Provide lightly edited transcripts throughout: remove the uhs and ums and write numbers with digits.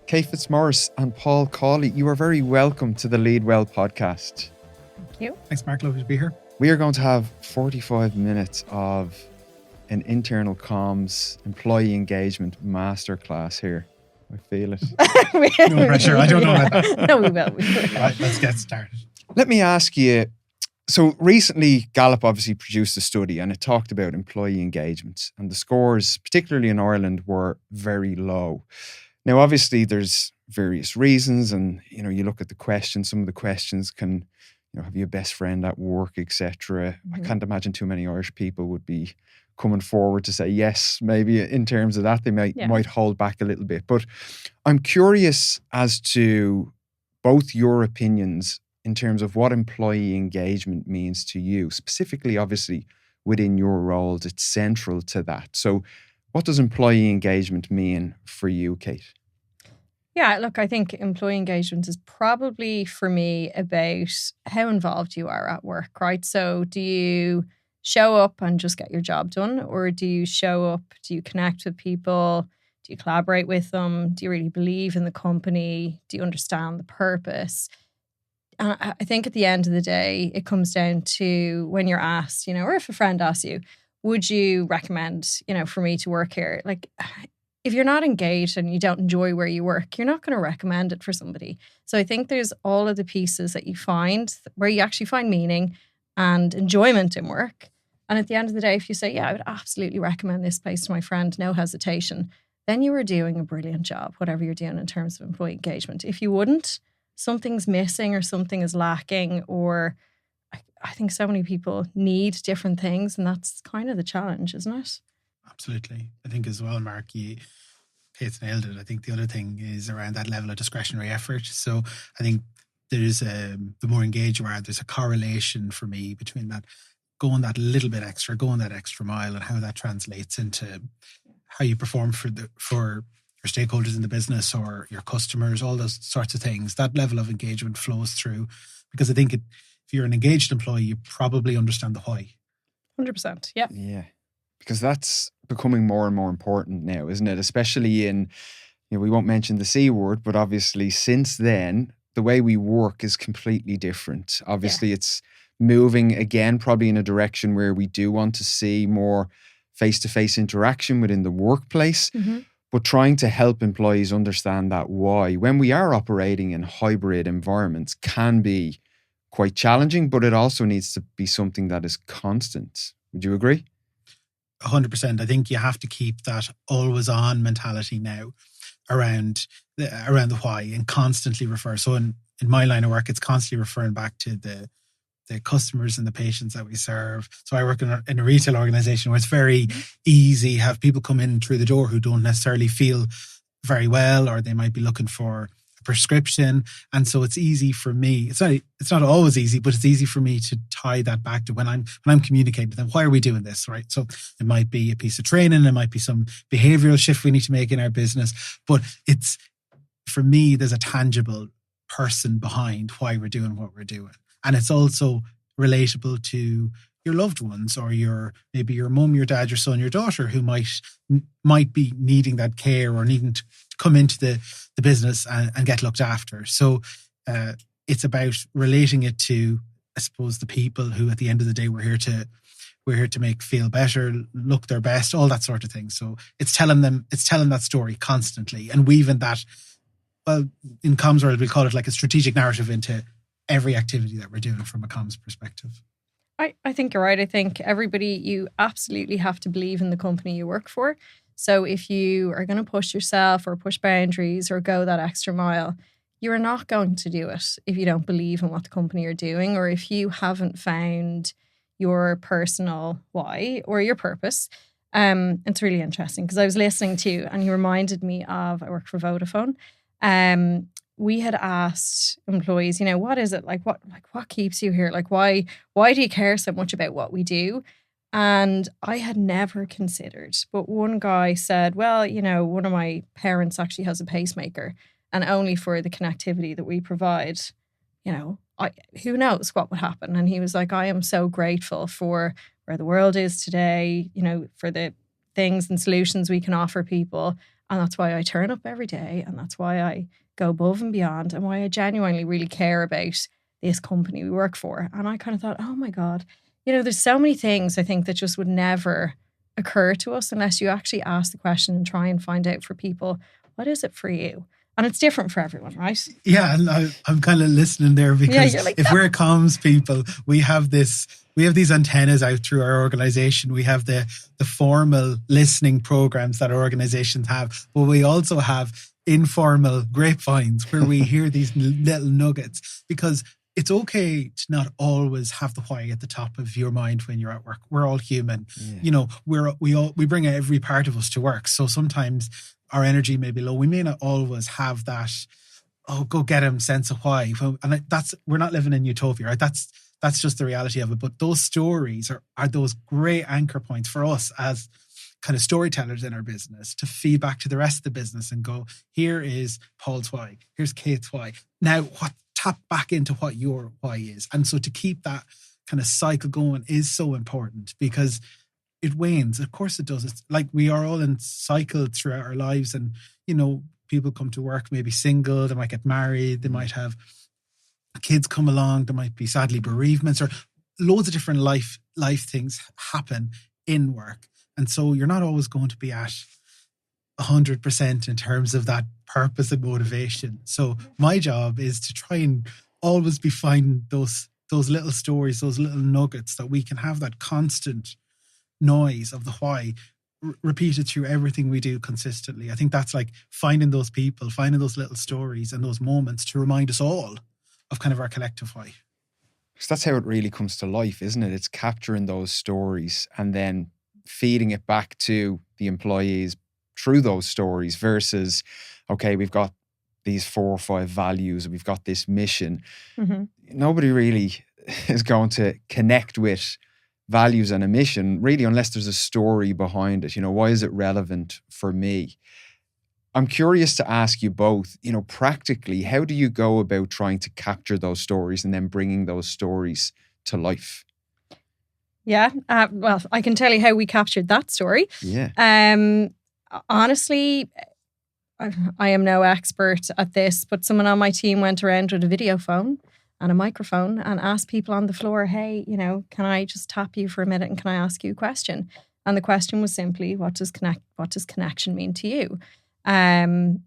Kate Fitzmaurice and Paul Cawley, you are very welcome to the Lead Well podcast. Thank you. Thanks, Mark. Lovely to be here. We are going to have 45 minutes of an internal comms employee engagement masterclass here. I feel it. No pressure. I don't know about that. No, we will. Right, let's get started. Let me ask you, so recently Gallup obviously produced a study and it talked about employee engagement, and the scores, particularly in Ireland, were very low. Now, obviously there's various reasons, and you look at the questions, some of the questions can, have you a best friend at work, etc. I can't imagine too many Irish people would be coming forward to say yes. Maybe in terms of that, they might hold back a little bit. But I'm curious as to both your opinions in terms of what employee engagement means to you, specifically, obviously, within your roles. It's central to that. So what does employee engagement mean for you, Kate? Yeah, look, I think employee engagement is probably, for me, about how involved you are at work, right? So do you show up and just get your job done? Or do you show up, do you connect with people? Do you collaborate with them? Do you really believe in the company? Do you understand the purpose? And I think at the end of the day, it comes down to when you're asked, or if a friend asks you, would you recommend, for me to work here? Like, if you're not engaged and you don't enjoy where you work, you're not going to recommend it for somebody. So I think there's all of the pieces that you find where you actually find meaning and enjoyment in work. And at the end of the day, if you say, yeah, I would absolutely recommend this place to my friend, no hesitation, then you are doing a brilliant job, whatever you're doing in terms of employee engagement. If you wouldn't, something's missing or something is lacking, or I think so many people need different things, and that's kind of the challenge, isn't it? Absolutely. I think as well, Mark, Kate's nailed it. I think the other thing is around that level of discretionary effort. So I think there's the more engaged you are, there's a correlation for me between that, going that little bit extra, going that extra mile, and how that translates into how you perform for your stakeholders in the business or your customers, all those sorts of things. That level of engagement flows through, because I think if you're an engaged employee, you probably understand the why. 100%. Yeah. Yeah. Because that's becoming more and more important now, isn't it? Especially in, we won't mention the C word, but obviously since then, the way we work is completely different. Obviously, It's moving again, probably in a direction where we do want to see more face-to-face interaction within the workplace, but trying to help employees understand that why, when we are operating in hybrid environments, can be quite challenging, but it also needs to be something that is constant. Would you agree? 100%. I think you have to keep that always on mentality now around the why, and constantly refer. So in my line of work, it's constantly referring back to the customers and the patients that we serve. So I work in a retail organisation where it's very easy to have people come in through the door who don't necessarily feel very well, or they might be looking for prescription. And so it's easy for me, it's not always easy, but it's easy for me to tie that back to when I'm communicating with them. Why are we doing this, right? So it might be a piece of training, it might be some behavioral shift we need to make in our business, but it's, for me, there's a tangible person behind why we're doing what we're doing. And it's also relatable to your loved ones, or maybe your mum, your dad, your son, your daughter, who might be needing that care or needing to come into the business and get looked after. So it's about relating it to, I suppose, the people who at the end of the day we're here to make feel better, look their best, all that sort of thing. So it's telling that story constantly and weaving that, well, in comms world we call it like a strategic narrative into every activity that we're doing from a comms perspective. I think you're right. I think you absolutely have to believe in the company you work for. So if you are going to push yourself or push boundaries or go that extra mile, you're not going to do it if you don't believe in what the company are doing, or if you haven't found your personal why or your purpose. It's really interesting because I was listening to you and you reminded me of, I work for Vodafone. We had asked employees, what is it like? What keeps you here? Like, why do you care so much about what we do? And I had never considered, but one guy said, well, one of my parents actually has a pacemaker, and only for the connectivity that we provide, who knows what would happen. And he was like, I am so grateful for where the world is today, for the things and solutions we can offer people. And that's why I turn up every day. And that's why I go above and beyond, and why I genuinely really care about this company we work for. And I kind of thought, oh my God, there's so many things I think that just would never occur to us unless you actually ask the question and try and find out for people, what is it for you? And it's different for everyone, right? Yeah, and I'm kind of listening there because if we're comms people, we have these antennas out through our organization. We have the formal listening programs that our organizations have, but we also have informal grapevines where we hear these little nuggets, because it's okay to not always have the why at the top of your mind when you're at work. We're all human. Yeah. We bring every part of us to work. So sometimes our energy may be low. We may not always have that, go get him sense of why. And we're not living in utopia, right? That's just the reality of it. But those stories are those great anchor points for us as kind of storytellers in our business to feed back to the rest of the business and go, here is Paul's why, here's Kate's why. Now, tap back into what your why is. And so to keep that kind of cycle going is so important, because it wanes. Of course it does. It's like we are all in cycle throughout our lives, and, people come to work maybe single, they might get married, they might have kids come along, there might be sadly bereavements, or loads of different life things happen in work. And so you're not always going to be at 100% in terms of that purpose and motivation. So my job is to try and always be finding those little stories, those little nuggets that we can have that constant noise of the why repeated through everything we do consistently. I think that's like finding those people, finding those little stories and those moments to remind us all of kind of our collective why. Because that's how it really comes to life, isn't it? It's capturing those stories and then feeding it back to the employees through those stories versus, okay, we've got these 4 or 5 values, we've got this mission. Mm-hmm. Nobody really is going to connect with values and a mission really unless there's a story behind it. Why is it relevant for me? I'm curious to ask you both, practically, how do you go about trying to capture those stories and then bringing those stories to life? Yeah, well, I can tell you how we captured that story. Yeah. Honestly, I am no expert at this, but someone on my team went around with a video phone and a microphone and asked people on the floor, hey, can I just tap you for a minute and can I ask you a question? And the question was simply, what does connection mean to you? And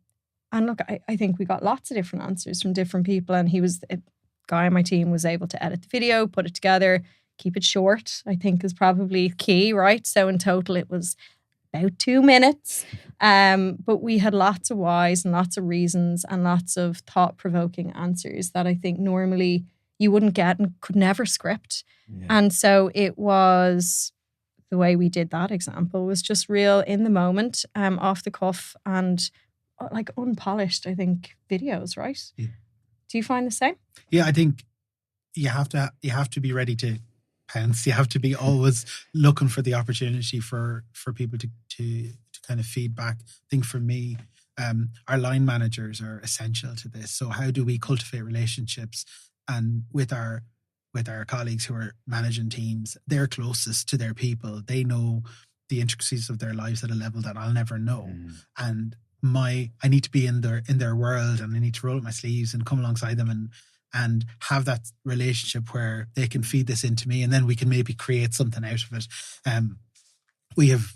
look, I think we got lots of different answers from different people, and a guy on my team was able to edit the video, put it together, keep it short, I think is probably key, right? So in total, it was about 2 minutes. But we had lots of whys and lots of reasons and lots of thought-provoking answers that I think normally you wouldn't get and could never script. Yeah. And so it was, the way we did that example was just real in the moment, off the cuff and like unpolished, I think, videos, right? Yeah. Do you find the same? Yeah, I think you have to be ready to pounce. You have to be always looking for the opportunity for people to kind of feedback. I think for me, our line managers are essential to this. So how do we cultivate relationships and with our colleagues who are managing teams? They're closest to their people. They know the intricacies of their lives at a level that I'll never know. And I need to be in their world, and I need to roll up my sleeves and come alongside them and have that relationship where they can feed this into me, and then we can maybe create something out of it. We have,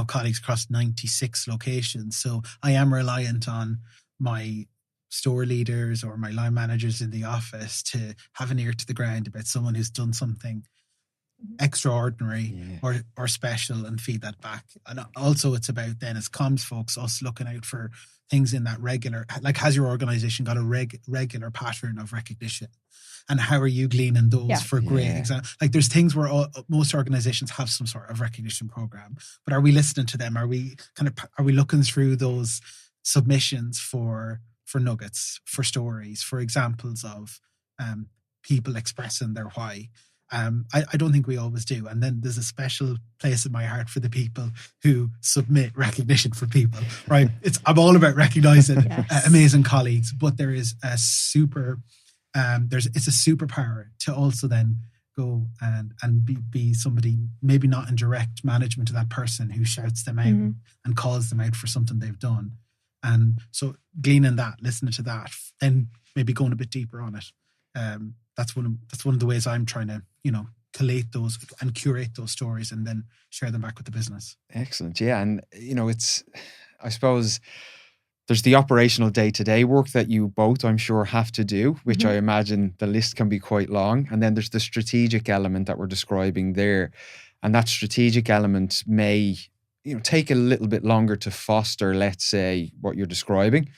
colleagues across 96 locations. So I am reliant on my store leaders or my line managers in the office to have an ear to the ground about someone who's done something extraordinary or special and feed that back. And also it's about then as comms folks, us looking out for things in that regular, like has your organization got a regular pattern of recognition? And how are you gleaning those for great examples? Like there's things where most organizations have some sort of recognition program, but are we listening to them? Are we looking through those submissions for nuggets, for stories, for examples of people expressing their why? I don't think we always do. And then there's a special place in my heart for the people who submit recognition for people, right? I'm all about recognizing amazing colleagues, but there is a it's a superpower to also then go and be somebody maybe not in direct management of that person who shouts them out and calls them out for something they've done. And so gleaning that, listening to that, then maybe going a bit deeper on it. That's one of the ways I'm trying to, collate those and curate those stories and then share them back with the business. Excellent. Yeah. And, it's, I suppose there's the operational day-to-day work that you both, I'm sure, have to do, which I imagine the list can be quite long. And then there's the strategic element that we're describing there. And that strategic element may, take a little bit longer to foster, let's say, what you're describing.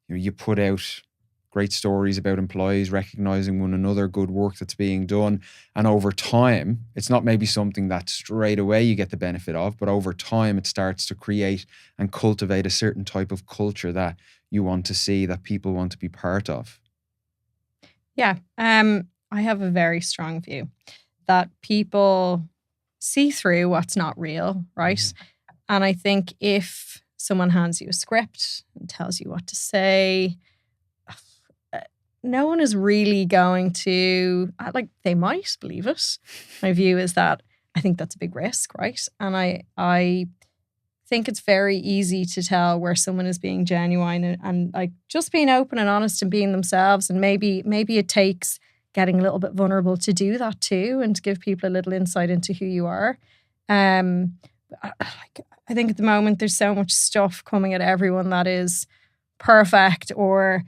You put out great stories about employees recognizing one another, good work that's being done. And over time, it's not maybe something that straight away you get the benefit of, but over time it starts to create and cultivate a certain type of culture that you want to see, that people want to be part of. Yeah. I have a very strong view that people see through what's not real, right? And I think if someone hands you a script and tells you what to say, no one is really going to, they might believe it. My view is that I think that's a big risk, right? And I think it's very easy to tell where someone is being genuine and like just being open and honest and being themselves. And maybe it takes getting a little bit vulnerable to do that too, and to give people a little insight into who you are. I think at the moment there's so much stuff coming at everyone that is perfect or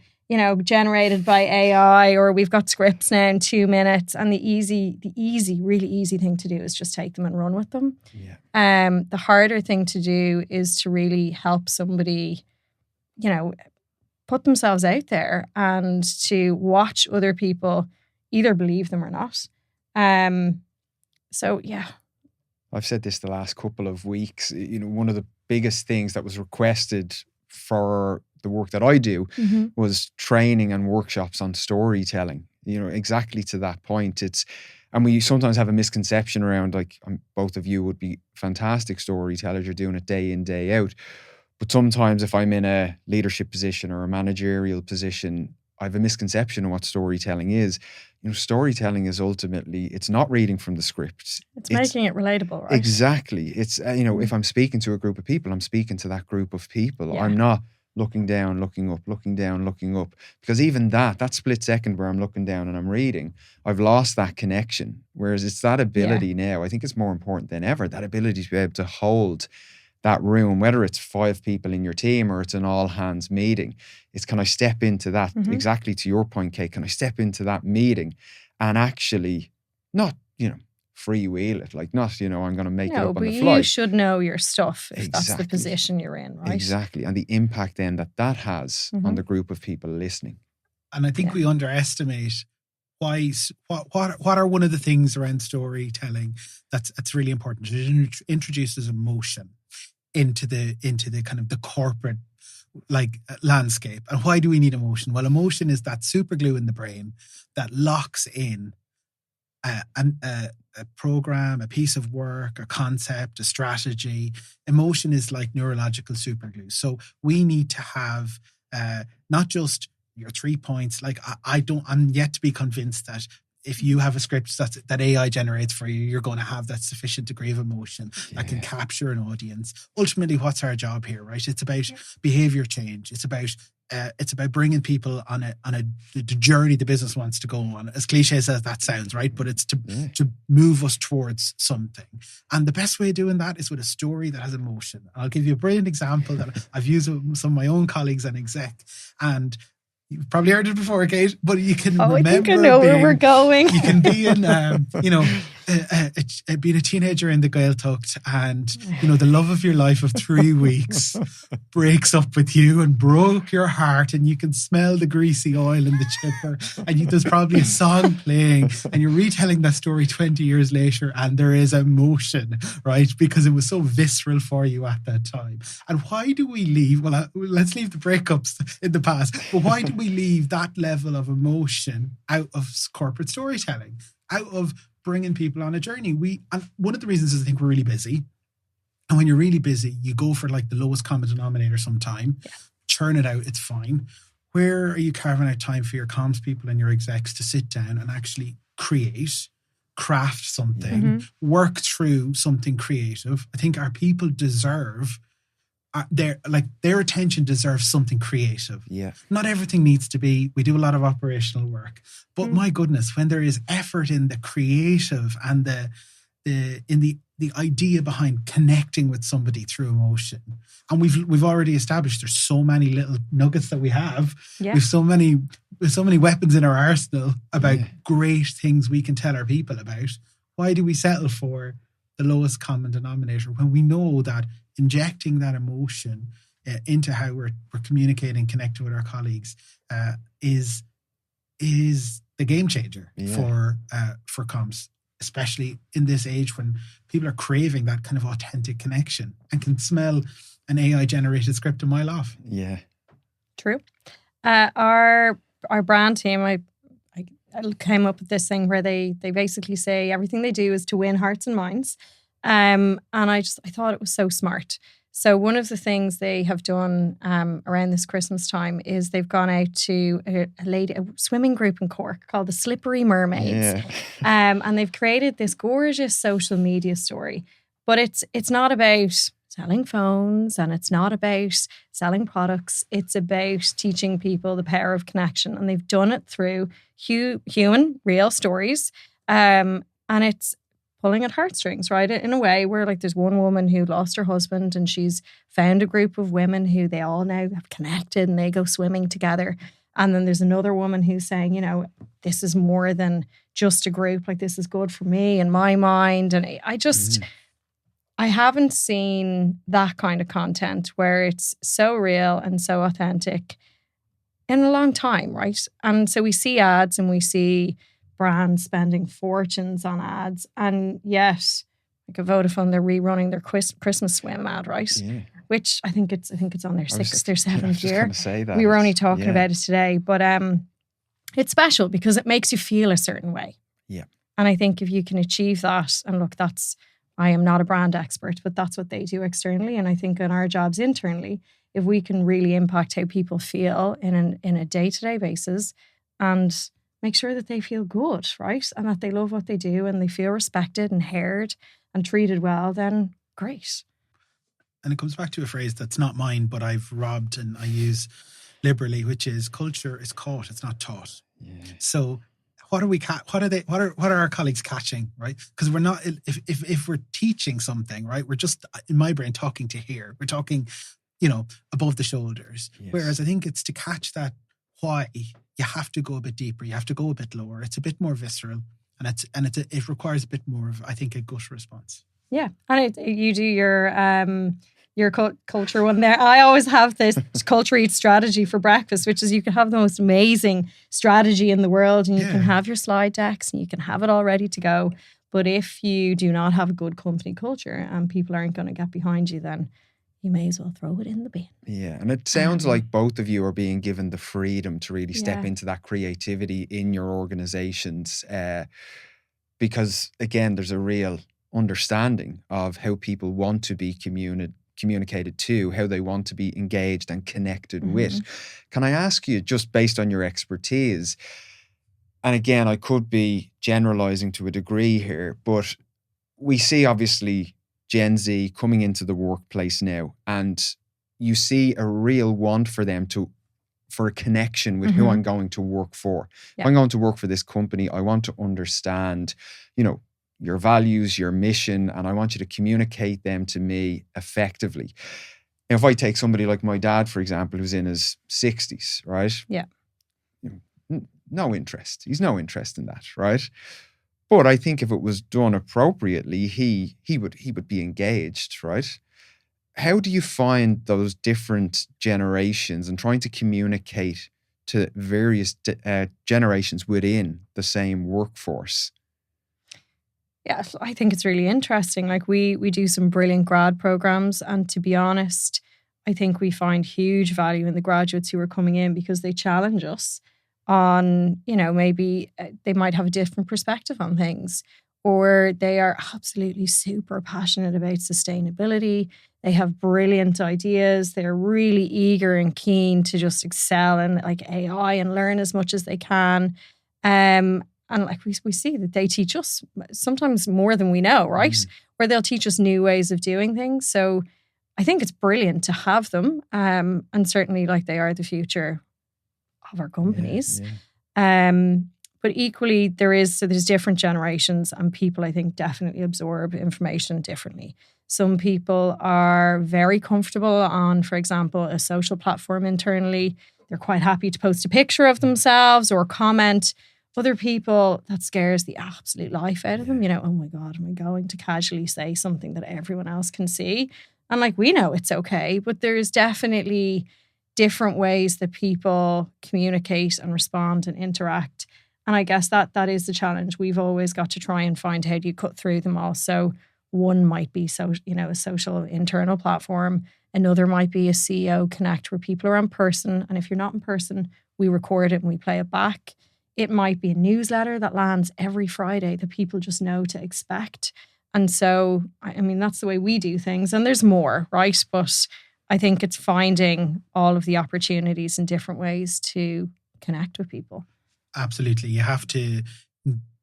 generated by AI, or we've got scripts now in 2 minutes. And the really easy thing to do is just take them and run with them. Yeah. The harder thing to do is to really help somebody, put themselves out there and to watch other people either believe them or not. So yeah. I've said this the last couple of weeks. One of the biggest things that was requested for the work that I do was training and workshops on storytelling, exactly to that point. And we sometimes have a misconception around both of you would be fantastic storytellers. You're doing it day in, day out. But sometimes if I'm in a leadership position or a managerial position, I have a misconception of what storytelling is. Storytelling is ultimately, it's not reading from the script. It's making it relatable, right? Exactly. It's, if I'm speaking to a group of people, I'm speaking to that group of people. Yeah. I'm not looking down, looking up, looking down, looking up. Because even that split second where I'm looking down and I'm reading, I've lost that connection. Whereas it's that ability now, I think it's more important than ever, that ability to be able to hold that room, whether it's 5 people in your team or it's an all hands meeting. It's, can I step into that, exactly to your point, Kate, can I step into that meeting and actually not, freewheel it, I'm going to make it up on the fly. You should know your stuff if that's the position you're in, right? Exactly. And the impact then that has on the group of people listening. And I think we underestimate what are one of the things around storytelling that's really important. It introduces emotion into the kind of the corporate landscape. And why do we need emotion? Well, emotion is that super glue in the brain that locks in a program, a piece of work, a concept, a strategy. Emotion is like neurological superglue. So we need to have not just your 3 points. I'm yet to be convinced that if you have a script that AI generates for you, you're going to have that sufficient degree of emotion that can capture an audience. Ultimately, what's our job here, right? It's about behavior change. It's about bringing people on the journey the business wants to go on. As cliche as that sounds, right? But it's to move us towards something. And the best way of doing that is with a story that has emotion. I'll give you a brilliant example that I've used with some of my own colleagues and exec. And you've probably heard it before, Kate, but you can remember. I think I know where we're going. You can be in, being a teenager in the Gaeltacht, and the love of your life of 3 weeks breaks up with you and broke your heart, and you can smell the greasy oil in the chipper, and there's probably a song playing, and you're retelling that story 20 years later, and there is emotion, right? Because it was so visceral for you at that time. And why do we leave? Well, let's leave the breakups in the past, but why do we leave that level of emotion out of corporate storytelling, out of bringing people on a journey? And one of the reasons is I think we're really busy. And when you're really busy, you go for the lowest common denominator sometime, churn it out, it's fine. Where are you carving out time for your comms people and your execs to sit down and actually create craft something, work through something creative. I think our people deserve their attention deserves something creative. Yeah. Not everything needs to be, we do a lot of operational work, but my goodness, when there is effort in the creative and the idea behind connecting with somebody through emotion. And we've already established there's so many little nuggets that we have. Yeah. We've so many weapons in our arsenal about great things we can tell our people about. Why do we settle for the lowest common denominator when we know that injecting that emotion into how we're communicating, connecting with our colleagues is the game changer for comms, especially in this age when people are craving that kind of authentic connection and can smell an AI generated script a mile off. Yeah, true. Our brand team, I came up with this thing where they basically say everything they do is to win hearts and minds. And I thought it was so smart. So one of the things they have done around this Christmas time is they've gone out to a swimming group in Cork called the Slippery Mermaids. Yeah. And they've created this gorgeous social media story. But it's not about selling phones and it's not about selling products. It's about teaching people the power of connection. And they've done it through human, real stories. And it's pulling at heartstrings, right? In a way where like there's one woman who lost her husband and she's found a group of women who they all now have connected and they go swimming together. And then there's another woman who's saying, you know, this is more than just a group. Like this is good for me and my mind. And I haven't seen that kind of content where it's so real and so authentic in a long time, right? And so we see ads and we see brands spending fortunes on ads, and yet, like a Vodafone, they're rerunning their Christmas swim ad, right? Yeah. Which I think it's on their sixth or seventh year. I was just going to say that. We were only talking about it today, but it's special because it makes you feel a certain way. Yeah. And I think if you can achieve that, and look, I am not a brand expert, but that's what they do externally, and I think in our jobs internally, if we can really impact how people feel in a day-to-day basis, and make sure that they feel good, right? And that they love what they do and they feel respected and heard and treated well, then great. And it comes back to a phrase that's not mine, but I've robbed and I use liberally, which is culture is caught, it's not taught. Yeah. So what are our colleagues catching, right? Because we're not, if we're teaching something, right, we're just, in my brain, talking to here. We're talking, above the shoulders. Yes. Whereas I think it's to catch that why, you have to go a bit deeper, you have to go a bit lower. It's a bit more visceral, and it requires a bit more of, I think, a gut response. Yeah, and you do your culture one there. I always have this culture eat strategy for breakfast, which is you can have the most amazing strategy in the world, and you can have your slide decks, and you can have it all ready to go. But if you do not have a good company culture, and people aren't going to get behind you, then you may as well throw it in the bin. Yeah, and it sounds like both of you are being given the freedom to really step into that creativity in your organizations, because, again, there's a real understanding of how people want to be communicated to, how they want to be engaged and connected with. Can I ask you, just based on your expertise, and again, I could be generalizing to a degree here, but we see obviously Gen Z coming into the workplace now, and you see a real want for them for a connection with who I'm going to work for. If I'm going to work for this company, I want to understand, your values, your mission, and I want you to communicate them to me effectively. Now, if I take somebody like my dad, for example, who's in his 60s, right? Yeah. No interest. He's no interest in that, right? But I think if it was done appropriately, he would be engaged, right? How do you find those different generations and trying to communicate to various generations within the same workforce? Yeah, I think it's really interesting. Like we do some brilliant grad programs, and to be honest, I think we find huge value in the graduates who are coming in because they challenge us on, maybe they might have a different perspective on things, or they are absolutely super passionate about sustainability. They have brilliant ideas. They're really eager and keen to just excel in like AI and learn as much as they can. And And like we see that they teach us sometimes more than we know, right? Where they'll teach us new ways of doing things. So I think it's brilliant to have them. And certainly like they are the future of our companies. But equally there's different generations, and people I think definitely absorb information differently. Some people are very comfortable on, for example, a social platform internally. They're quite happy to post a picture of themselves or comment. Other people, that scares the absolute life out of them. You know, oh my God, am I going to casually say something that everyone else can see? And like, we know it's okay, but there's definitely different ways that people communicate and respond and interact. And I guess that is the challenge. We've always got to try and find how do you cut through them all. So one might be a social internal platform. Another might be a CEO Connect where people are in person. And if you're not in person, we record it and we play it back. It might be a newsletter that lands every Friday that people just know to expect. And so, I mean, that's the way we do things. And there's more, right? But I think it's finding all of the opportunities in different ways to connect with people. Absolutely. You have to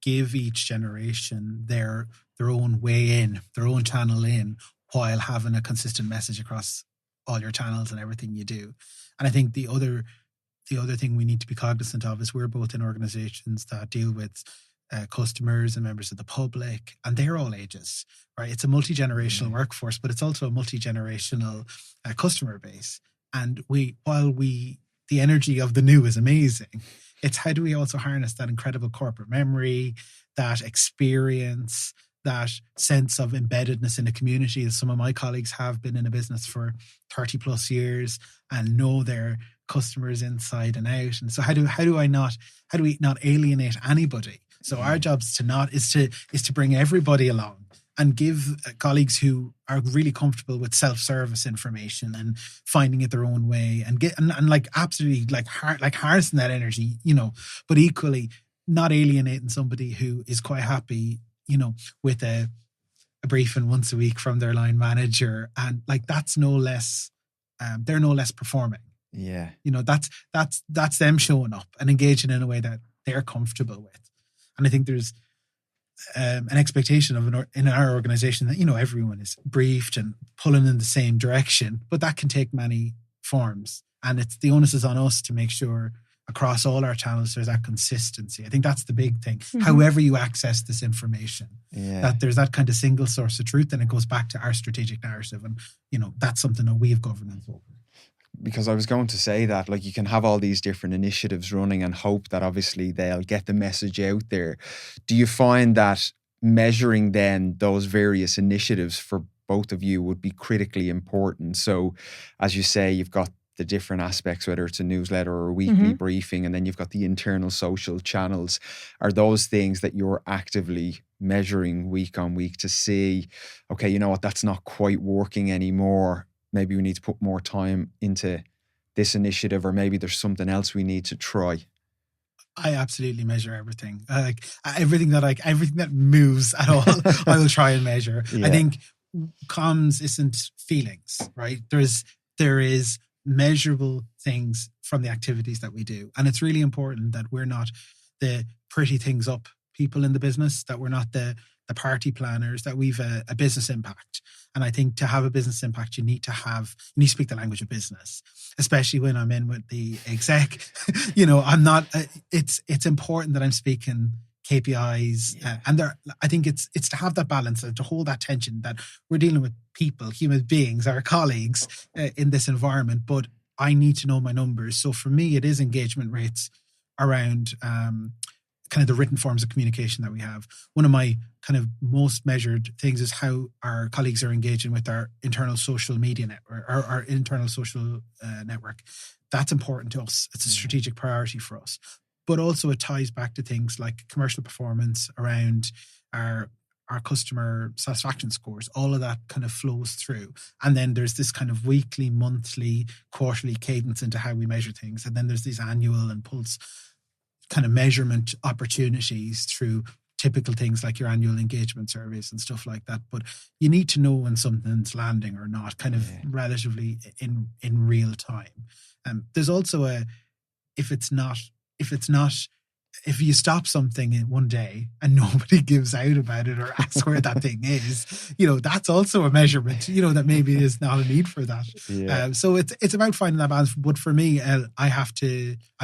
give each generation their own way in, their own channel in, while having a consistent message across all your channels and everything you do. And I think the other thing we need to be cognizant of is we're both in organizations that deal with customers and members of the public, and they're all ages, right? It's a multi-generational workforce, but it's also a multi-generational customer base. And the energy of the new is amazing. It's how do we also harness that incredible corporate memory, that experience, that sense of embeddedness in a community. As some of my colleagues have been in a business for 30 plus years and know their customers inside and out. And so how do we not alienate anybody? So our job is to bring everybody along and give colleagues who are really comfortable with self-service information and finding it their own way and like absolutely like harnessing that energy, but equally not alienating somebody who is quite happy, with a briefing once a week from their line manager. And like, that's no less, they're no less performing. Yeah. That's them showing up and engaging in a way that they're comfortable with. And I think there's an expectation in our organization that, everyone is briefed and pulling in the same direction, but that can take many forms. And it's the onus is on us to make sure across all our channels there's that consistency. I think that's the big thing. However you access this information, that there's that kind of single source of truth, and it goes back to our strategic narrative. And, that's something that we have governance over. Because I was going to say that, like, you can have all these different initiatives running and hope that obviously they'll get the message out there. Do you find that measuring then those various initiatives for both of you would be critically important? So, as you say, you've got the different aspects, whether it's a newsletter or a weekly briefing, and then you've got the internal social channels. Are those things that you're actively measuring week on week to see, okay, you know what, that's not quite working anymore. Maybe we need to put more time into this initiative, or maybe there's something else we need to try? I absolutely measure everything. Everything that moves at all, I will try and measure. I think comms isn't feelings, right? There is measurable things from the activities that we do. And it's really important that we're not the pretty things up people in the business, that we're not the party planners, that we've a business impact. And I think to have a business impact, you need to speak the language of business, especially when I'm in with the exec. I'm not, it's important that I'm speaking KPIs. And I think it's to have that balance and to hold that tension that we're dealing with people, human beings, our colleagues in this environment, but I need to know my numbers. So for me, it is engagement rates around kind of the written forms of communication that we have. One of my kind of most measured things is how our colleagues are engaging with our internal social media network, our internal social network. That's important to us. It's a strategic priority for us. But also it ties back to things like commercial performance around our customer satisfaction scores. All of that kind of flows through. And then there's this kind of weekly, monthly, quarterly cadence into how we measure things. And then there's these annual and pulse kind of measurement opportunities through typical things like your annual engagement surveys and stuff like that. But you need to know when something's landing or not, kind of relatively in real time. There's also if it's not if you stop something in one day and nobody gives out about it or asks where that thing is, that's also a measurement, that maybe there's not a need for that. Yeah. So it's about finding that balance. But for me, I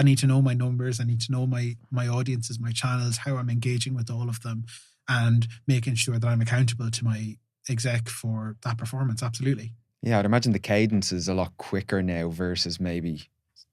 need to know my numbers. I need to know my audiences, my channels, how I'm engaging with all of them, and making sure that I'm accountable to my exec for that performance. Absolutely. Yeah, I'd imagine the cadence is a lot quicker now versus maybe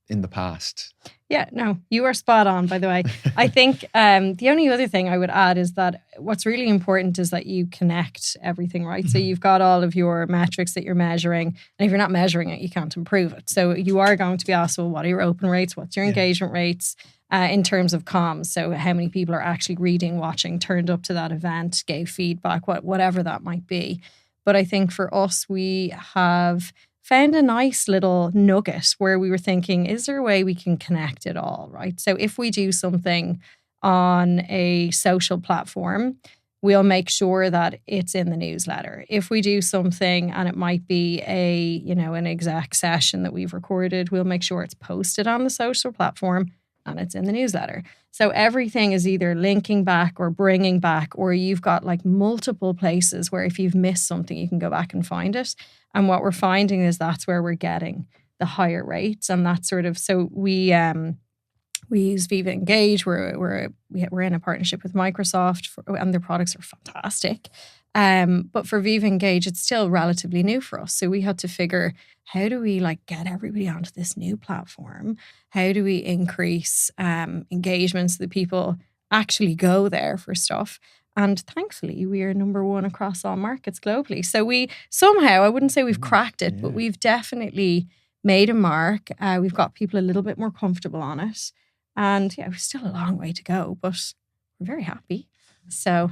in the past. Yeah, no, you are spot on, by the way. I think the only other thing I would add is that what's really important is that you connect everything, right? So you've got all of your metrics that you're measuring, and if you're not measuring it, you can't improve it. So you are going to be asked, well, what are your open rates? What's your engagement rates in terms of comms? So how many people are actually reading, watching, turned up to that event, gave feedback, whatever that might be. But I think for us, we have found a nice little nugget where we were thinking, is there a way we can connect it all, right? So if we do something on a social platform, we'll make sure that it's in the newsletter. If we do something and it might be an exec session that we've recorded, we'll make sure it's posted on the social platform and it's in the newsletter. So everything is either linking back or bringing back, or you've got like multiple places where if you've missed something, you can go back and find it. And what we're finding is that's where we're getting the higher rates, and that sort of. So we use Viva Engage. We're in a partnership with Microsoft, and their products are fantastic. But for Viva Engage, it's still relatively new for us. So we had to figure, how do we get everybody onto this new platform? How do we increase engagement so that people actually go there for stuff? And thankfully, we are number one across all markets globally. So we somehow, I wouldn't say we've cracked it, but we've definitely made a mark. We've got people a little bit more comfortable on it. And we've still a long way to go, but we're very happy. So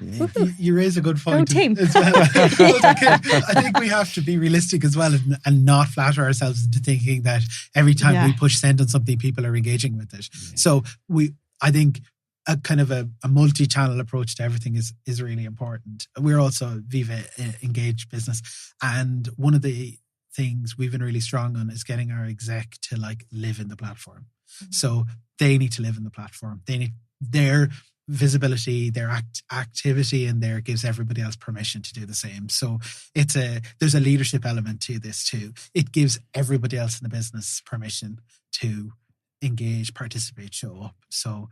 you raise a good point. Go team. As well. I think we have to be realistic as well and not flatter ourselves into thinking that every time we push send on something, people are engaging with it. Yeah. So I think a kind of a multi-channel approach to everything is really important. We're also Viva Engage business, and one of the things we've been really strong on is getting our exec to live in the platform. Mm-hmm. So they need to live in the platform. They need their visibility, their activity in there gives everybody else permission to do the same. So there's a leadership element to this too. It gives everybody else in the business permission to engage, participate, show up. So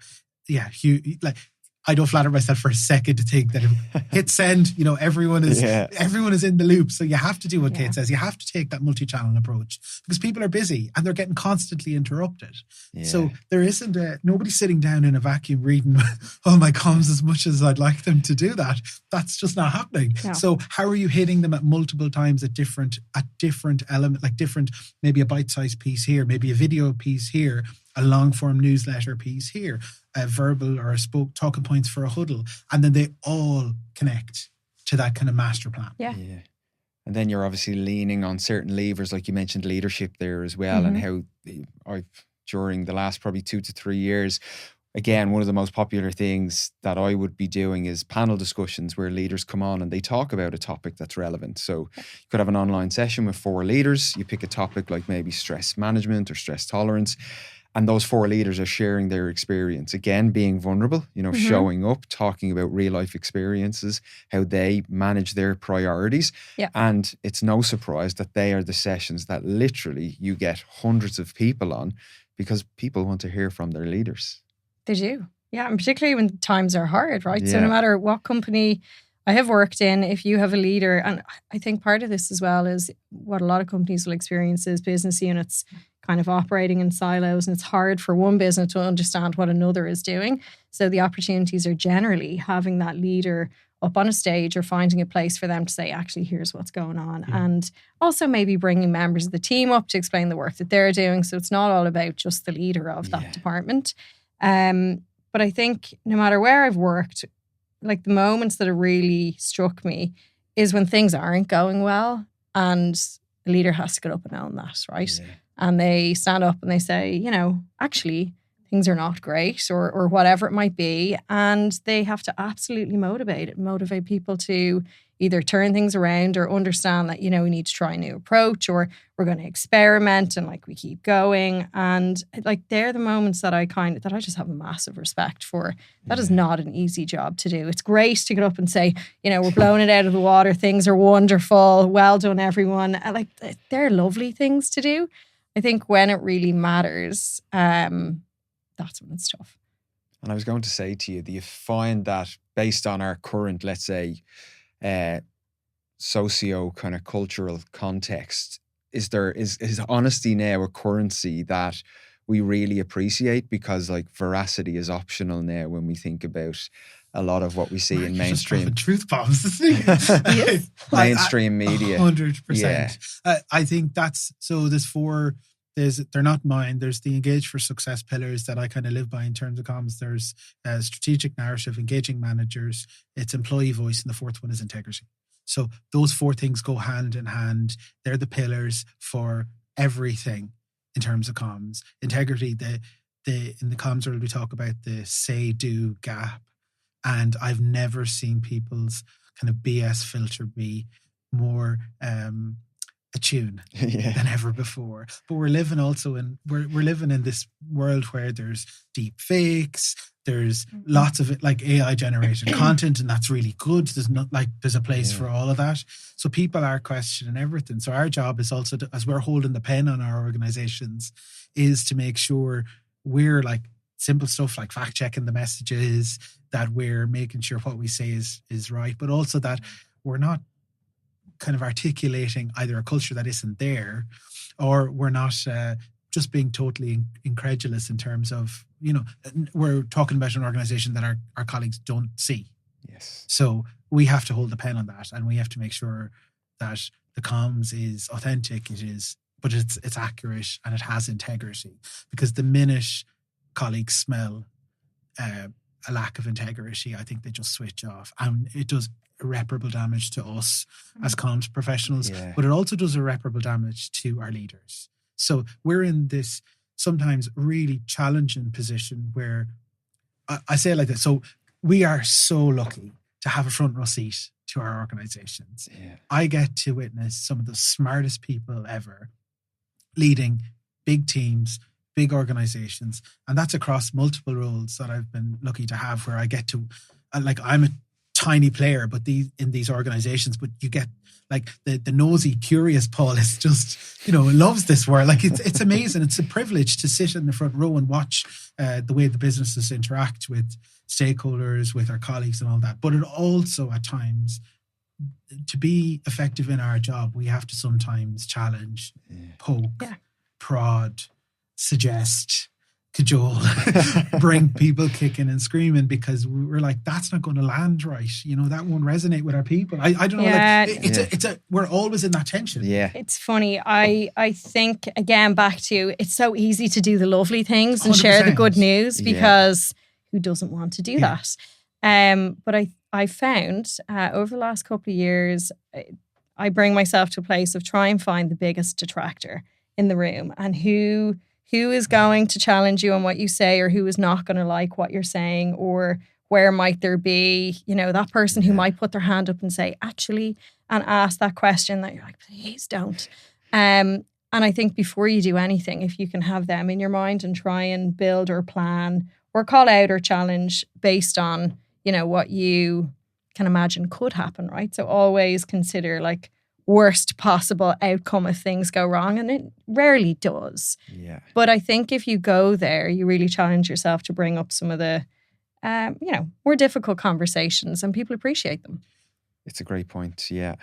I don't flatter myself for a second to think that hit send, everyone is in the loop. So you have to do what Kate says. You have to take that multi-channel approach because people are busy and they're getting constantly interrupted. Yeah. So there isn't nobody's sitting down in a vacuum reading all my comms as much as I'd like them to do that. That's just not happening. No. So how are you hitting them at multiple times at different element, different, maybe a bite-sized piece here, maybe a video piece here, a long-form newsletter piece here, a verbal or a talking points for a huddle, and then they all connect to that kind of master plan. Yeah. And then you're obviously leaning on certain levers, like you mentioned leadership there as well, and how during the last probably 2 to 3 years, again, one of the most popular things that I would be doing is panel discussions where leaders come on and they talk about a topic that's relevant. So you could have an online session with 4 leaders. You pick a topic like maybe stress management or stress tolerance. And those 4 leaders are sharing their experience. Again, being vulnerable, showing up, talking about real life experiences, how they manage their priorities. Yeah. And it's no surprise that they are the sessions that literally you get hundreds of people on because people want to hear from their leaders. They do. Yeah. And particularly when times are hard, right? Yeah. So no matter what company I have worked in, if you have a leader, and I think part of this as well is what a lot of companies will experience is business units kind of operating in silos, and it's hard for one business to understand what another is doing. So the opportunities are generally having that leader up on a stage or finding a place for them to say, actually, here's what's going on. Yeah. And also maybe bringing members of the team up to explain the work that they're doing. So it's not all about just the leader of that department. But I think no matter where I've worked, the moments that have really struck me is when things aren't going well and the leader has to get up and own that, right? Yeah. And they stand up and they say, actually, things are not great or whatever it might be. And they have to absolutely motivate people to either turn things around or understand that, we need to try a new approach, or we're going to experiment and like we keep going. And like they're the moments that I just have a massive respect for. That is not an easy job to do. It's great to get up and say, we're blowing it out of the water. Things are wonderful. Well done, everyone. Like they're lovely things to do. I think when it really matters, that's when it's tough. And I was going to say to you, do you find that based on our current, let's say, socio kind of cultural context, is honesty now a currency that we really appreciate? Because like veracity is optional now when we think about a lot of what we see in mainstream truth bombs. Yes. Mainstream media. 100%. I think that's so. They're not mine. There's the engage for success pillars that I kind of live by in terms of comms. There's strategic narrative, engaging managers, it's employee voice, and the fourth one is integrity. So those 4 things go hand in hand. They're the pillars for everything in terms of comms. Integrity, in the comms world we talk about the say-do gap, and I've never seen people's kind of BS filter be more attune than ever before. But we're living in this world where there's deep fakes, there's lots of it, like AI generated content, and that's really good. There's a place for all of that. So people are questioning everything. So our job is also as we're holding the pen on our organizations, is to make sure we're like simple stuff like fact checking the messages, that we're making sure what we say is right, but also that we're not kind of articulating either a culture that isn't there, or we're not just being totally incredulous in terms of, we're talking about an organization that our colleagues don't see. Yes. So we have to hold the pen on that, and we have to make sure that the comms is authentic, but it's accurate and it has integrity. Because the minute colleagues smell a lack of integrity, I think they just switch off, and it does irreparable damage to us as comms professionals, but it also does irreparable damage to our leaders. So we're in this sometimes really challenging position where I say it like this. So we are so lucky to have a front row seat to our organizations. I get to witness some of the smartest people ever leading big teams, big organizations, and that's across multiple roles that I've been lucky to have, where I get to, I'm a tiny player, but in these organizations, but you get like the nosy, curious Paul is just, loves this world. Like it's amazing. It's a privilege to sit in the front row and watch the way the businesses interact with stakeholders, with our colleagues and all that. But it also at times, to be effective in our job, we have to sometimes challenge, poke, prod, suggest, cajole, bring people kicking and screaming, because we're like, that's not going to land right. That won't resonate with our people. I don't know. Yeah. We're always in that tension. Yeah. It's funny. I think, again, back to, it's so easy to do the lovely things and 100%. Share the good news, because who doesn't want to do that? But I found over the last couple of years, I bring myself to a place of try and find the biggest detractor in the room, and who is going to challenge you on what you say, or who is not going to like what you're saying, or where might there be, that person who might put their hand up and say, actually, and ask that question that you're like, please don't. And I think before you do anything, if you can have them in your mind and try and build or plan or call out or challenge based on, what you can imagine could happen, right? So always consider like worst possible outcome if things go wrong, and it rarely does. Yeah. But I think if you go there, you really challenge yourself to bring up some of the, more difficult conversations, and people appreciate them. It's a great point. Yeah.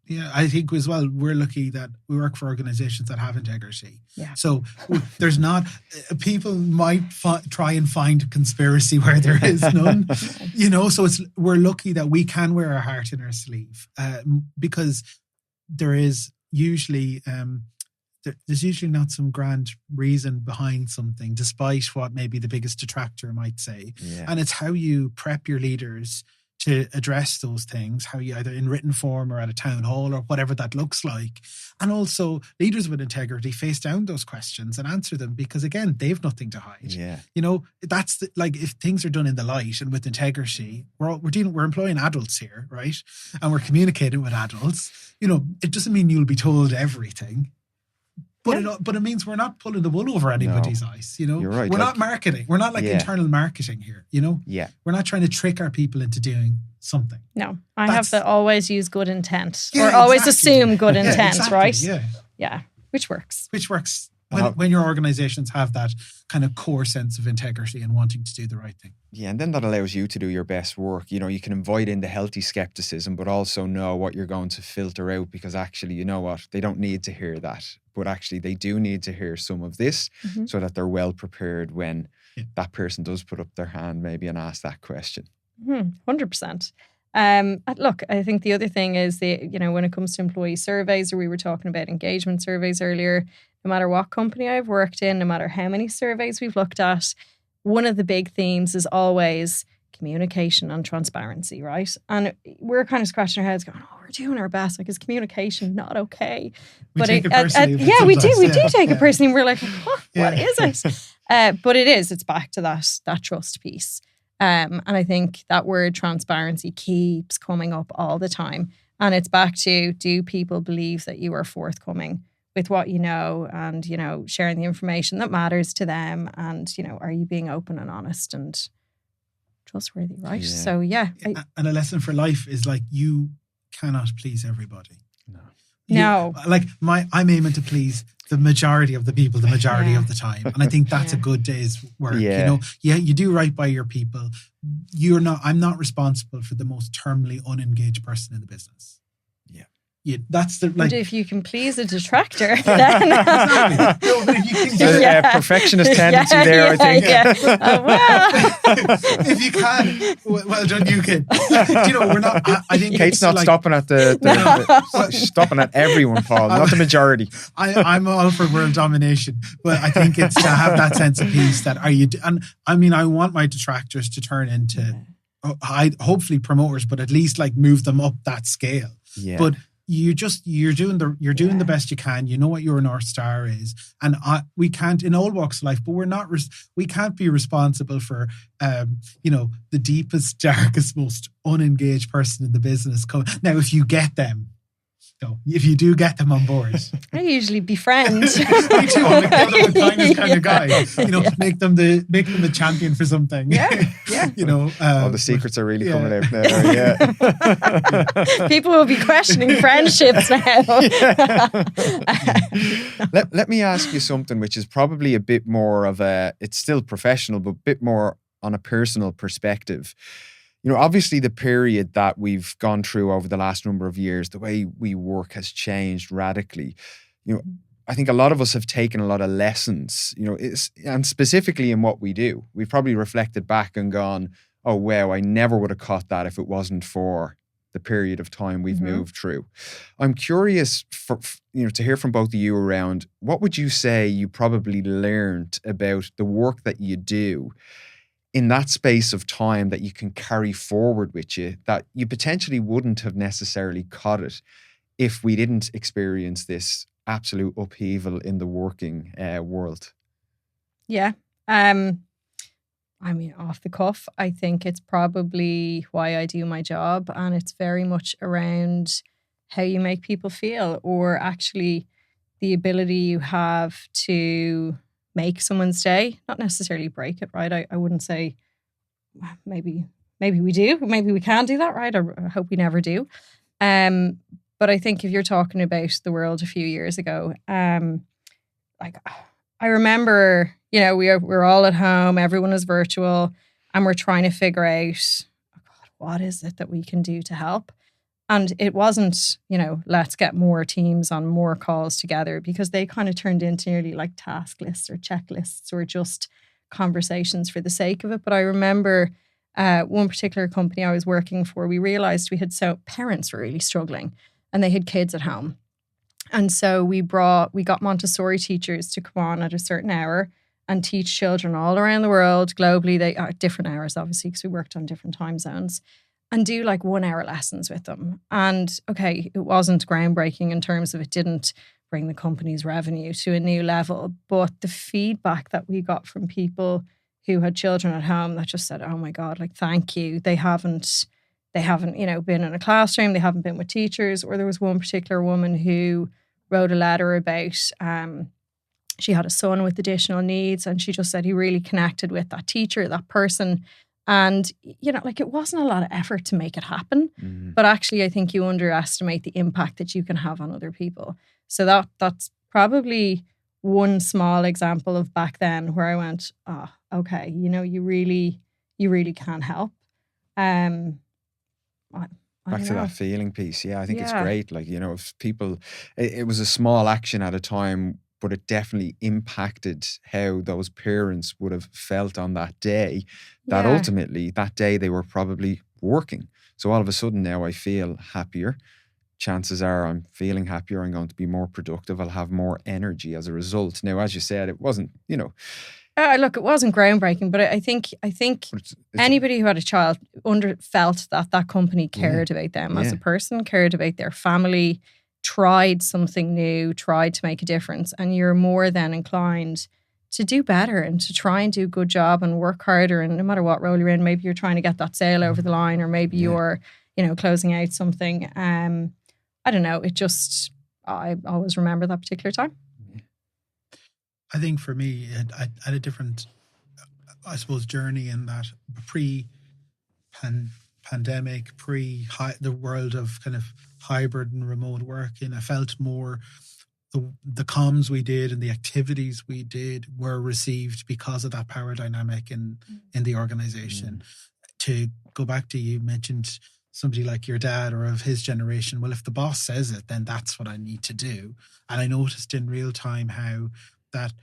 Yeah, I think as well, we're lucky that we work for organizations that have integrity. Yeah. So there's not, people might try and find a conspiracy where there is none, so we're lucky that we can wear our heart in our sleeve, because there is usually, there's usually not some grand reason behind something, despite what maybe the biggest detractor might say. Yeah. And it's how you prep your leaders to address those things, how you either in written form or at a town hall or whatever that looks like. And also leaders with integrity face down those questions and answer them, because again, they've nothing to hide. Yeah. You know, that's like, if things are done in the light and with integrity, we're employing adults here, right? And we're communicating with adults. You know, it doesn't mean you'll be told everything. But it means we're not pulling the wool over anybody's eyes, you know. You're right. We're not marketing. We're not like internal marketing here, you know. Yeah. We're not trying to trick our people into doing something. No, I have to always use good intent, Yeah, or always exactly. assume good intent, exactly, right? Yeah. Yeah, which works. Which works when your organizations have that kind of core sense of integrity and wanting to do the right thing. Yeah, and then that allows you to do your best work. You know, you can invite in the healthy skepticism, but also know what you're going to filter out, because actually, you know what, they don't need to hear that. But actually, they do need to hear some of this so that they're well prepared when that person does put up their hand maybe and ask that question. 100%. Look, I think the other thing is when it comes to employee surveys, or we were talking about engagement surveys earlier, no matter what company I've worked in, no matter how many surveys we've looked at, one of the big themes is always communication and transparency, right? And we're kind of scratching our heads going, we're doing our best. Like, is communication not okay? We take it personally. We do take it personally. We're like, what is it? But it is. It's back to that trust piece. And I think that word transparency keeps coming up all the time. And it's back to, do people believe that you are forthcoming with what you know, and, you know, sharing the information that matters to them? And, you know, are you being open and honest and trustworthy, right? Yeah. So, yeah. And a lesson for life is, like, you cannot please everybody. No. Like, I'm aiming to please the majority of the people the majority of the time. And I think that's a good day's work. Yeah. You know, you do right by your people. I'm not responsible for the most terminally unengaged person in the business. That's the, like, but if you can please a detractor, then perfectionist tendency there, I think. If you can, well done, you can. You know, we're not. I think Kate's not stopping at she's stopping at everyone, Paul, not the majority. I'm all for world domination, but I think it's to have that sense of peace. That and I mean, I want my detractors to turn into, hopefully promoters, but at least like move them up that scale. Yeah. But you're doing the best you can. You know what your North Star is, and we can't, in all walks of life, but we can't be responsible for the deepest, darkest, most unengaged person in the business. Now, if you get them. So if you do get them on board, I usually befriend. Me too. I'm the kindest kind of guy. You know, make them the champion for something. Yeah. You know, all the secrets are really coming out now. Yeah. People will be questioning friendships now. Let me ask you something, which is probably a bit more of it's still professional, but a bit more on a personal perspective. You know, obviously the period that we've gone through over the last number of years, the way we work has changed radically. You know, I think a lot of us have taken a lot of lessons, you know, and specifically in what we do. We've probably reflected back and gone, oh, wow, I never would have caught that if it wasn't for the period of time we've moved through. I'm curious to hear from both of you around, what would you say you probably learned about the work that you do in that space of time that you can carry forward with you, that you potentially wouldn't have necessarily caught it if we didn't experience this absolute upheaval in the working world? Yeah. I mean, off the cuff, I think it's probably why I do my job, and it's very much around how you make people feel, or actually the ability you have to make someone's day, not necessarily break it, right? I wouldn't say maybe we do, maybe we can do that, right? I hope we never do. But I think if you're talking about the world a few years ago, like I remember, you know, we're all at home, everyone is virtual, and we're trying to figure out, oh God, what is it that we can do to help? And it wasn't, you know, let's get more teams on more calls together, because they kind of turned into nearly like task lists or checklists or just conversations for the sake of it. But I remember one particular company I was working for, we realized parents were really struggling and they had kids at home. And so we got Montessori teachers to come on at a certain hour and teach children all around the world globally. They are different hours, obviously, because we worked on different time zones. and do like 1 hour lessons with them. And okay, it wasn't groundbreaking in terms of it didn't bring the company's revenue to a new level, but the feedback that we got from people who had children at home that just said, oh my God, like, thank you. They haven't, been in a classroom, they haven't been with teachers. Or there was one particular woman who wrote a letter about, she had a son with additional needs, and she just said he really connected with that teacher, that person. And, it wasn't a lot of effort to make it happen. But actually, I think you underestimate the impact that you can have on other people. So that's probably one small example of back then where I went, okay, you really can help. Back to that feeling piece. Yeah, I think it's great. Like, if people, it was a small action at a time, but it definitely impacted how those parents would have felt on that day, that ultimately that day they were probably working. So all of a sudden now I feel happier. Chances are I'm feeling happier. I'm going to be more productive. I'll have more energy as a result. Now, as you said, it wasn't, look, it wasn't groundbreaking, but I think it's anybody who had a child felt that company cared about them as a person, cared about their family, tried something new, tried to make a difference, and you're more than inclined to do better and to try and do a good job and work harder. And no matter what role you're in, maybe you're trying to get that sale over the line, or maybe you're, closing out something. I don't know. I always remember that particular time. I think for me, I had a different, I suppose, journey in that pre-pandemic, the world of kind of hybrid and remote working. I felt more the comms we did and the activities we did were received because of that power dynamic in the organization. To go back to, you mentioned somebody like your dad or of his generation. Well, if the boss says it, then that's what I need to do. And I noticed in real time how that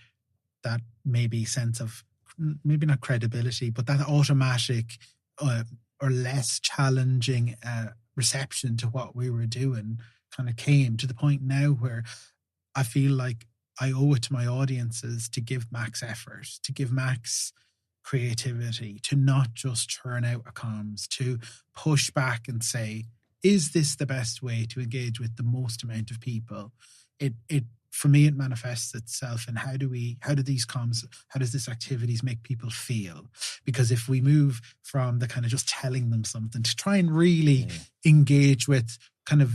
maybe sense of, maybe not credibility, but that automatic or less challenging reception to what we were doing kind of came to the point now where I feel like I owe it to my audiences to give max effort, to give max creativity, to not just churn out a comms, to push back and say, is this the best way to engage with the most amount of people? It for me, it manifests itself in how does this activities make people feel? Because if we move from the kind of just telling them something to try and really engage with kind of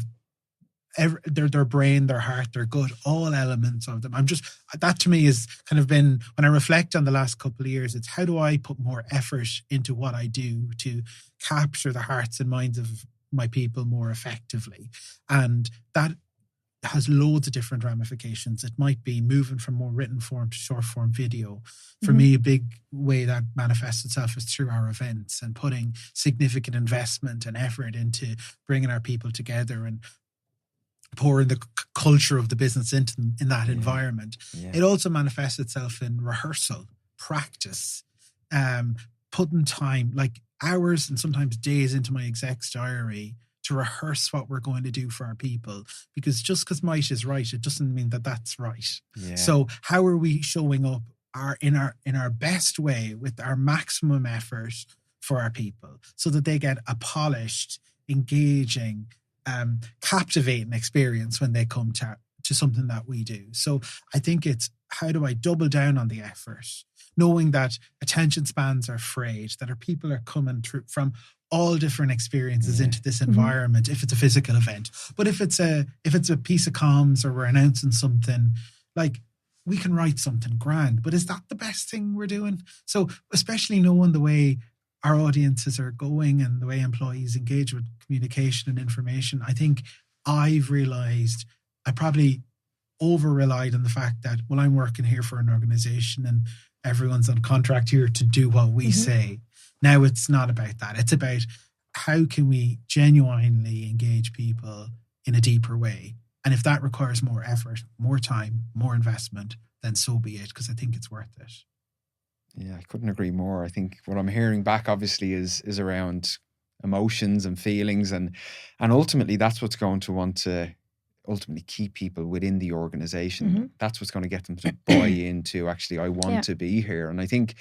their brain, their heart, their gut, all elements of them. That to me has kind of been, when I reflect on the last couple of years, it's how do I put more effort into what I do to capture the hearts and minds of my people more effectively. And that has loads of different ramifications. It might be moving from more written form to short form video. For me, a big way that manifests itself is through our events and putting significant investment and effort into bringing our people together and pouring the culture of the business into them in that environment. It also manifests itself in rehearsal, practice, putting time, like hours and sometimes days into my exec's diary to rehearse what we're going to do for our people. Because just because might is right, it doesn't mean that that's right. So how are we showing up in our best way with our maximum effort for our people so that they get a polished, engaging, captivating experience when they come to something that we do. So I think it's, how do I double down on the effort, knowing that attention spans are frayed, that our people are coming through from all different experiences into this environment, if it's a physical event. But if it's a piece of comms or we're announcing something, like, we can write something grand, but is that the best thing we're doing? So especially knowing the way our audiences are going and the way employees engage with communication and information, I think I've realized I probably over-relied on the fact that, well, I'm working here for an organization and everyone's on contract here to do what we say. Now it's not about that. It's about how can we genuinely engage people in a deeper way. And if that requires more effort, more time, more investment, then so be it, because I think it's worth it. Yeah, I couldn't agree more. I think what I'm hearing back obviously is around emotions and feelings, and ultimately that's what's going to want to ultimately keep people within the organization. That's what's going to get them to buy into, actually, I want to be here. And I think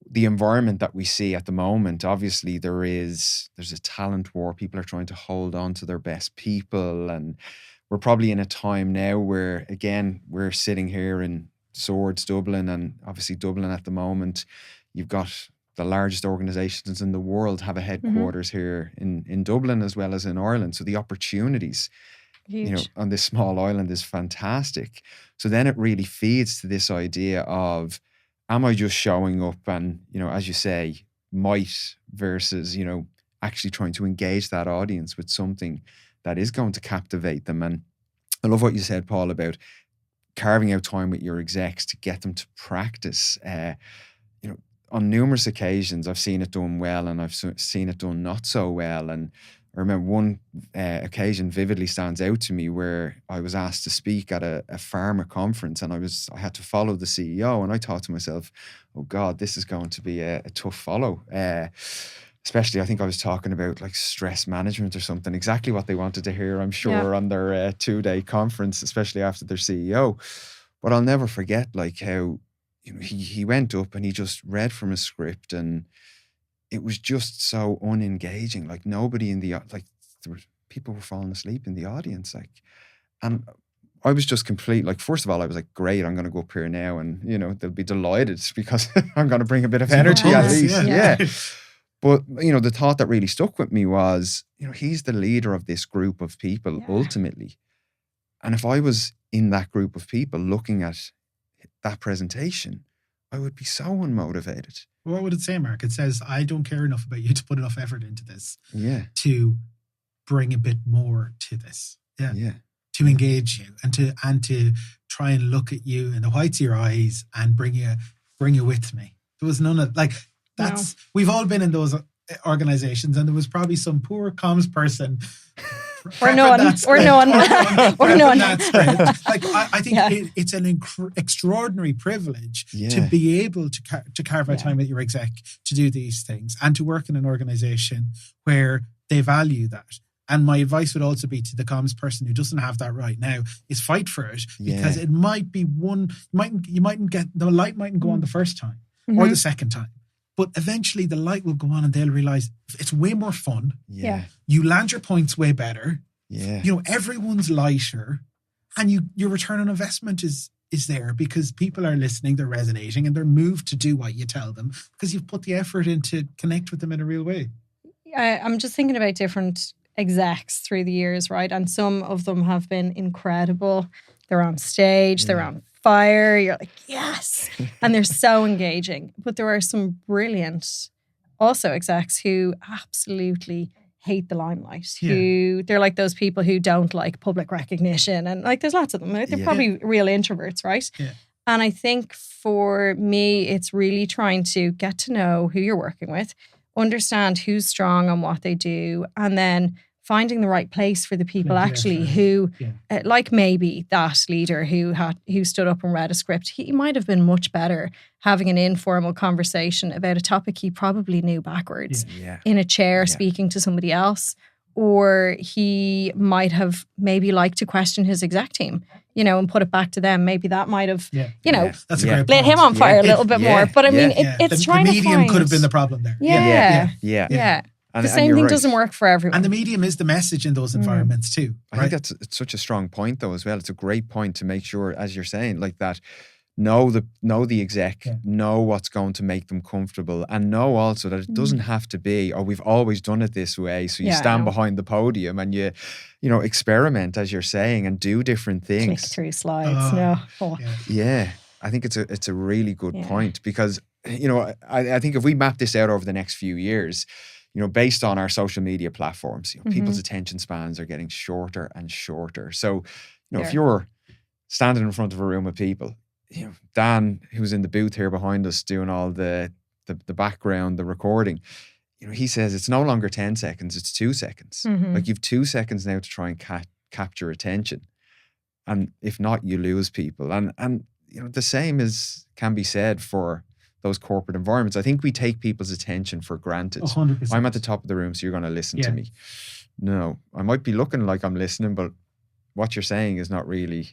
the environment that we see at the moment, obviously there's a talent war. People are trying to hold on to their best people, and we're probably in a time now where, again, we're sitting here in Swords, Dublin, and obviously Dublin at the moment, you've got the largest organisations in the world have a headquarters here in Dublin as well as in Ireland. So the opportunities, Huge. on this small island is fantastic. So then it really feeds to this idea of, am I just showing up and, as you say, might versus, actually trying to engage that audience with something that is going to captivate them. And I love what you said, Paul, about carving out time with your execs to get them to practice. On numerous occasions, I've seen it done well and I've seen it done not so well. And I remember one occasion vividly stands out to me where I was asked to speak at a pharma conference, and I had to follow the CEO, and I thought to myself, oh God, this is going to be a tough follow. Especially, I think I was talking about like stress management or something, exactly what they wanted to hear, I'm sure, on their 2-day conference, especially after their CEO. But I'll never forget like how, he went up and he just read from a script, and it was just so unengaging. Like nobody people were falling asleep in the audience. And I was just first of all, I was like, great, I'm going to go up here now and, they'll be delighted because I'm going to bring a bit of energy at least. Yeah. But, the thought that really stuck with me was, he's the leader of this group of people ultimately. And if I was in that group of people looking at that presentation, I would be so unmotivated. What would it say, Mark? It says, I don't care enough about you to put enough effort into this. Yeah. To bring a bit more to this. Yeah. Yeah. To engage you and to try and look at you in the whites of your eyes and bring you with me. There was none of we've all been in those organizations, and there was probably some poor comms person or none. Like, I think it's an extraordinary privilege to be able to carve out time with your exec to do these things and to work in an organization where they value that. And my advice would also be to the comms person who doesn't have that right now is fight for it, because it might be you mightn't get, the light mightn't go on the first time or the second time. But eventually the light will go on and they'll realize it's way more fun. Yeah. You land your points way better. Yeah. Everyone's lighter, and your return on investment is there because people are listening, they're resonating, and they're moved to do what you tell them because you've put the effort in to connect with them in a real way. I'm just thinking about different execs through the years, right? And some of them have been incredible. They're on stage, they're on fire. You're like, yes. And they're so engaging. But there are some brilliant also execs who absolutely hate the limelight, who they're like those people who don't like public recognition. And like, there's lots of them. They're probably real introverts, right? Yeah. And I think for me, it's really trying to get to know who you're working with, understand who's strong on what they do, and then finding the right place for the people who, like maybe that leader who stood up and read a script, he might have been much better having an informal conversation about a topic he probably knew backwards in a chair speaking to somebody else. Or he might have maybe liked to question his exec team, and put it back to them. Maybe that might have, that's a great lit him on fire a little bit more. But I mean, it's trying to find... The medium could have been the problem there. Yeah. The same thing doesn't work for everyone. And the medium is the message in those environments too. I think it's such a strong point though as well. It's a great point to make sure, as you're saying, like that, know the exec, know what's going to make them comfortable, and know also that it doesn't have to be, we've always done it this way. So you stand behind the podium and you experiment, as you're saying, and do different things. Click through slides. I think it's a really good point, because, I think if we map this out over the next few years, based on our social media platforms, people's attention spans are getting shorter and shorter. So, if you're standing in front of a room of people, Dan, who's in the booth here behind us doing all the background, the recording, he says it's no longer 10 seconds, it's 2 seconds. Like you've 2 seconds now to try and capture attention. And if not, you lose people. And the same can be said for those corporate environments. I think we take people's attention for granted. 100%. I'm at the top of the room, so you're going to listen to me. No, I might be looking like I'm listening, but what you're saying is not really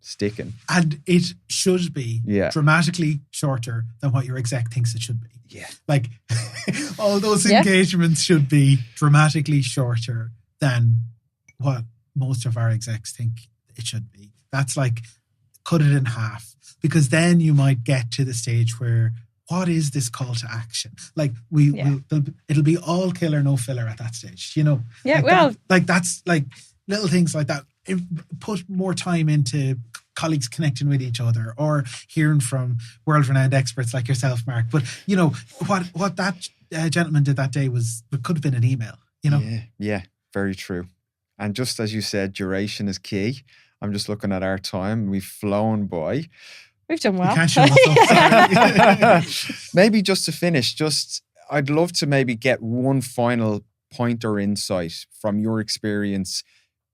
sticking. And it should be dramatically shorter than what your exec thinks it should be. Yeah. Like all those engagements should be dramatically shorter than what most of our execs think it should be. That's like, cut it in half, because then you might get to the stage where, what is this call to action? Like it'll be all killer, no filler at that stage, you know? Yeah, that's like little things like that. Put more time into colleagues connecting with each other, or hearing from world-renowned experts like yourself, Mark. But you know what that gentleman did that day could have been an email. You know, yeah, very true. And just as you said, duration is key. I'm just looking at our time; we've flown by. We've done well. Can't show Maybe just to finish, I'd love to maybe get one final point or insight from your experience.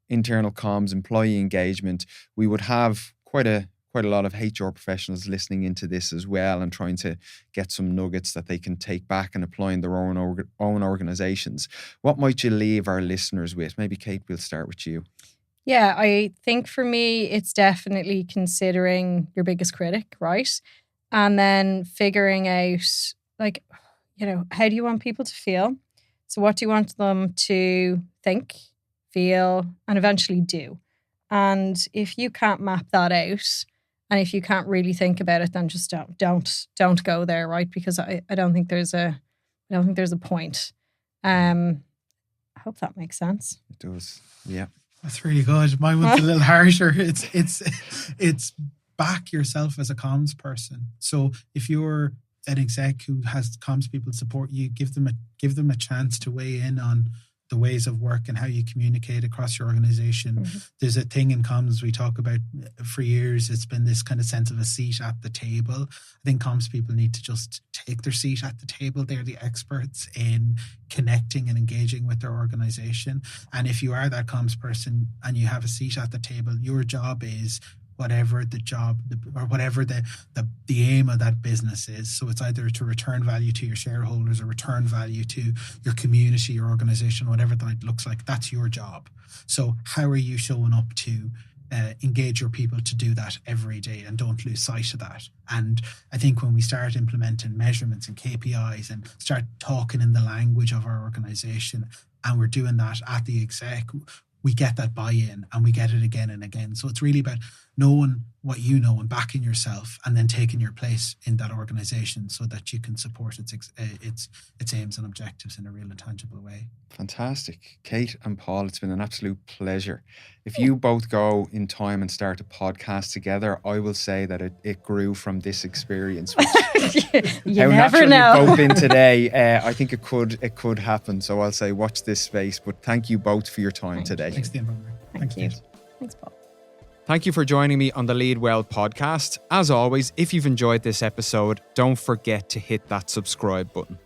Internal comms, employee engagement. We would have quite a lot of HR professionals listening into this as well, and trying to get some nuggets that they can take back and apply in their own organizations. What might you leave our listeners with? Maybe Kate, we'll start with you. Yeah, I think for me, it's definitely considering your biggest critic, right? And then figuring out, like, you know, how do you want people to feel? So what do you want them to think, feel, and eventually do? And if you can't map that out, and if you can't really think about it, then just don't go there, right? Because I don't think there's a point. I hope that makes sense. It does. Yeah. That's really good. Mine was a little harsher. It's back yourself as a comms person. So if you're an exec who has comms people support you, give them a chance to weigh in on the ways of work and how you communicate across your organization. Mm-hmm. There's a thing in comms we talk about for years. It's been this kind of sense of a seat at the table. I think comms people need to just take their seat at the table. They're the experts in connecting and engaging with their organization. And if you are that comms person and you have a seat at the table, your job is whatever the job or whatever the aim of that business is. So it's either to return value to your shareholders or return value to your community, your organization, whatever that looks like. That's your job. So how are you showing up to engage your people to do that every day, and don't lose sight of that? And I think when we start implementing measurements and KPIs and start talking in the language of our organization, and we're doing that at the exec, we get that buy-in, and we get it again and again. So it's really about knowing what you know and backing yourself, and then taking your place in that organization so that you can support its aims and objectives in a real and tangible way. Fantastic. Kate and Paul, it's been an absolute pleasure. If you both go in time and start a podcast together, I will say that it grew from this experience. You never know. You've both been today. I think it could happen. So I'll say watch this space. But thank you both for your time today. Thanks, Dean. Thank you. Thanks, Paul. Thank you for joining me on the Lead Well podcast. As always, if you've enjoyed this episode, don't forget to hit that subscribe button.